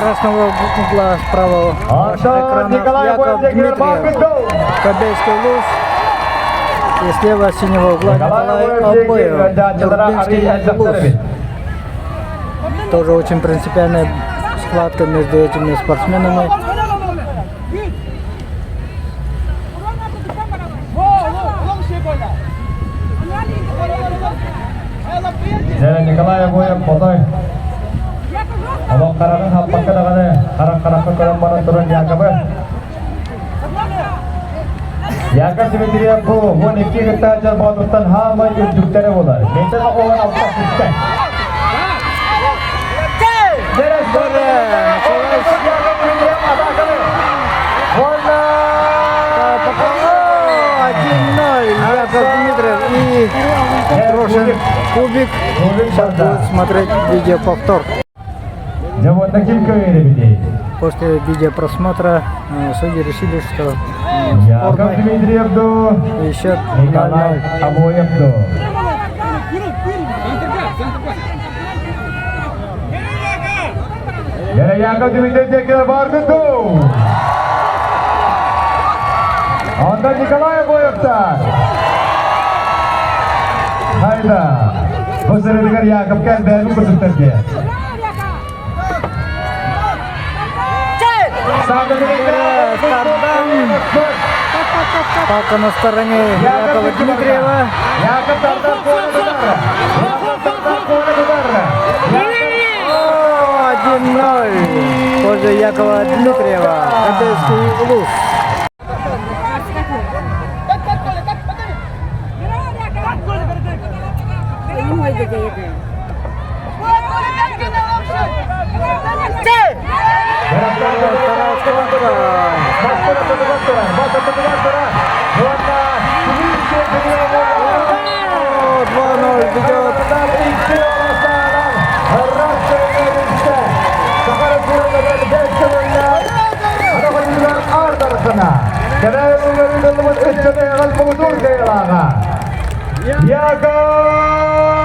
красного угла справа экрана Яков Дмитриев, Кобельский Луз. И слева синего угла Николай Обоев, Турбинский Луз. Тоже очень принципиальная схватка между этими спортсменами. Николай Обоев, Потой. Abang karangan hampak ke dalamnya, karang-karang ke dalam mana turun Yakabnya. Yakab Dimitriyev bu, ikki kita ajar boğduktan hama yüzdükleri olar. Meydan oğlan altta sistem. Neresi böyle? Yakab Dimitriyev adakını. Valla! 1-0 Яков Дмитриев и Рошин Кубик. Сейчас будут смотреть видеоповтор. Заводна килька видео. После видеопросмотра судьи решили, что Яков Дмитриев до и счет Николай 0-0. Обоев до. Yakov Dmitriyev tekrar vardı do. Onda Nikolay Обоев'tan. Hayda. Bu sırada Yakov kendini kurtardı. Пока на стороне Якова Дмитриева. Яков Тардар поле удара. Яков Тардар поле удара. 1-0 в пользу Якова Дмитриева. Кобельский Луз. Yakov